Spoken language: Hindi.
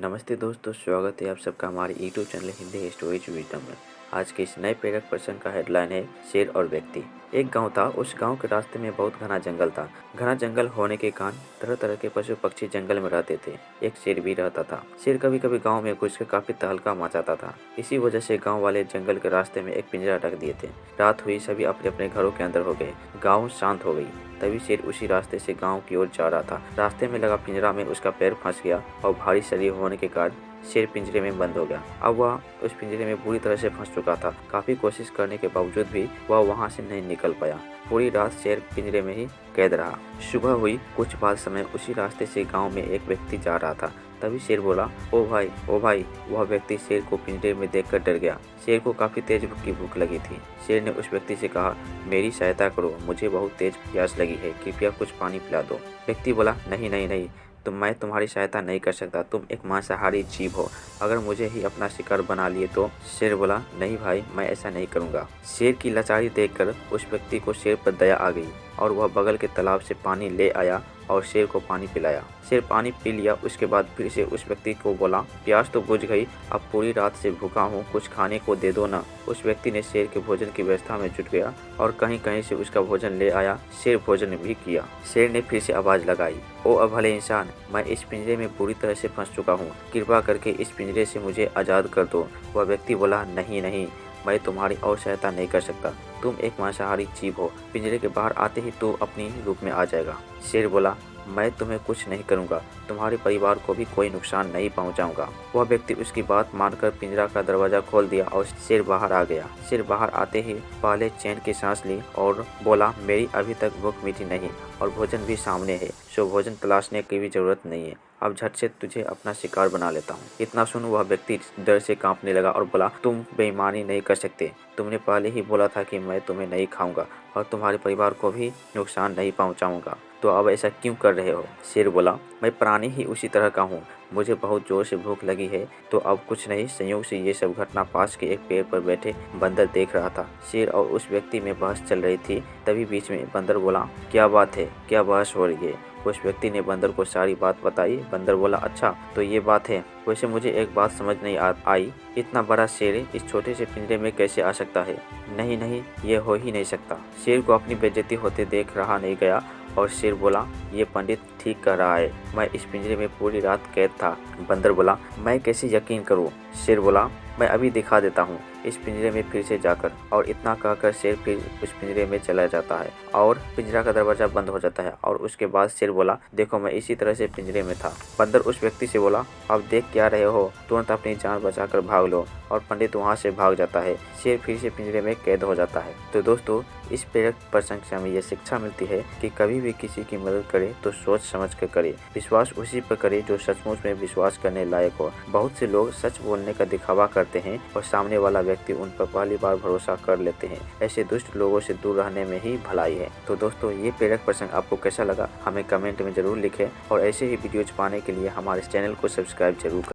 नमस्ते दोस्तों, स्वागत है आप सबका हमारे YouTube channel Hindi stories wisdom में। आज के इस नए प्रेरक प्रसंग का हेडलाइन है शेर और व्यक्ति। एक गांव था। उस गांव के रास्ते में बहुत घना जंगल था। घना जंगल होने के कारण तरह तरह के पशु पक्षी जंगल में रहते थे। एक शेर भी रहता था। शेर कभी कभी गाँव में घुसकर काफी तहलका मचाता था। इसी वजह से गाँव वाले जंगल के रास्ते में एक पिंजरा रख दिए थे। रात हुई, सभी अपने अपने घरों के अंदर हो गए। गाँव शांत हो गई। तभी शेर उसी रास्ते से गांव की ओर जा रहा था। रास्ते में लगा पिंजरा में उसका पैर फंस गया और भारी शरीर होने के कारण शेर पिंजरे में बंद हो गया। अब वह उस पिंजरे में बुरी तरह से फंस चुका था। काफी कोशिश करने के बावजूद भी वह वहां से नहीं निकल पाया। पूरी रात शेर पिंजरे में ही कैद रहा। सुबह हुई, कुछ बाद समय उसी रास्ते से गांव में एक व्यक्ति जा रहा था। तभी शेर बोला, ओ भाई, ओ भाई। वह व्यक्ति शेर को पिंजरे में देखकर डर गया। शेर को काफी तेज की भूख लगी थी। शेर ने उस व्यक्ति से कहा, मेरी सहायता करो, मुझे बहुत तेज प्यास लगी है, कृपया कुछ पानी पिला दो। व्यक्ति बोला, नहीं नहीं नहीं, मैं तुम्हारी सहायता नहीं कर सकता। तुम एक मांसाहारी जीव हो। अगर मुझे ही अपना शिकार बना लिए तो। शेर बोला, नहीं भाई, मैं ऐसा नहीं करूंगा। शेर की लाचारी देखकर उस व्यक्ति को शेर पर दया आ गई और वह बगल के तालाब से पानी ले आया और शेर को पानी पिलाया। शेर पानी पी लिया। उसके बाद फिर से उस व्यक्ति को बोला, प्यास तो बुझ गई, अब पूरी रात से भूखा हूँ, कुछ खाने को दे दो ना। उस व्यक्ति ने शेर के भोजन की व्यवस्था में जुट गया और कहीं कहीं से उसका भोजन ले आया। शेर भोजन भी किया। शेर ने फिर से आवाज लगाई, ओ अभले इंसान, मैं इस पिंजरे में पूरी तरह से फंस चुका हूँ, कृपा करके इस पिंजरे से मुझे आज़ाद कर दो। वह व्यक्ति बोला, नहीं नहीं, मैं तुम्हारी और सहायता नहीं कर सकता। तुम एक मांसाहारी जीव हो। पिंजरे के बाहर आते ही तू अपनी रूप में आ जाएगा। शेर बोला, मैं तुम्हें कुछ नहीं करूंगा, तुम्हारे परिवार को भी कोई नुकसान नहीं पहुंचाऊंगा। वह व्यक्ति उसकी बात मानकर पिंजरा का दरवाजा खोल दिया और शेर बाहर आ गया। शेर बाहर आते ही पहले चैन की सांस ली और बोला, मेरी अभी तक भूख मिटी नहीं और भोजन भी सामने है, सो भोजन तलाशने की भी जरूरत नहीं है। अब झट से तुझे अपना शिकार बना लेता हूँ। इतना सुन वह व्यक्ति डर से कांपने लगा और बोला, तुम बेईमानी नहीं कर सकते। तुमने पहले ही बोला था कि मैं तुम्हें नहीं खाऊंगा और तुम्हारे परिवार को भी नुकसान नहीं पहुंचाऊंगा, तो अब ऐसा क्यों कर रहे हो? शेर बोला, मैं प्राणी ही उसी तरह का हूँ, मुझे बहुत जोर से भूख लगी है, तो अब कुछ नहीं। संयोग से ये सब घटना पास के एक पेड़ पर बैठे बंदर देख रहा था। शेर और उस व्यक्ति में बहस चल रही थी। तभी बीच में बंदर बोला, क्या बात है, क्या बहस हो रही है? उस व्यक्ति ने बंदर को सारी बात बताई। बंदर बोला, अच्छा तो ये बात है। वैसे मुझे एक बात समझ नहीं आई, इतना बड़ा शेर इस छोटे से पिंजरे में कैसे आ सकता है? नहीं नहीं, ये हो ही नहीं सकता। शेर को अपनी बेइज्जती होते देख रहा नहीं गया और शेर बोला, ये पंडित ठीक कह रहा है, मैं इस पिंजरे में पूरी रात कैद था। बंदर बोला, मैं कैसे यकीन करूं? शेर बोला, मैं अभी दिखा देता हूँ इस पिंजरे में फिर से जाकर। और इतना कहकर शेर फिर उस पिंजरे में चला जाता है और पिंजरा का दरवाजा बंद हो जाता है। और उसके बाद शेर बोला, देखो मैं इसी तरह से पिंजरे में था। बंदर उस व्यक्ति से बोला, अब देख क्या रहे हो, तुरंत अपनी जान बचाकर भाग लो। और पंडित वहाँ से भाग जाता है। शेर फिर से पिंजरे में कैद हो जाता है। तो दोस्तों, इस प्रेरक प्रसंग से हमें यह शिक्षा मिलती है कि कभी भी किसी की मदद करे तो सोच समझ कर करे। विश्वास उसी पर करे जो सचमुच में विश्वास करने लायक हो। बहुत से लोग सच बोलने का दिखावा करते हैं और सामने वाला व्यक्ति उन पर पहली बार भरोसा कर लेते हैं। ऐसे दुष्ट लोगों से दूर रहने में ही भलाई है। तो दोस्तों, ये प्रेरक प्रसंग आपको कैसा लगा हमें कमेंट में जरूर लिखें और ऐसे ही वीडियोज पाने के लिए हमारे चैनल को सब्सक्राइब जरूर करें।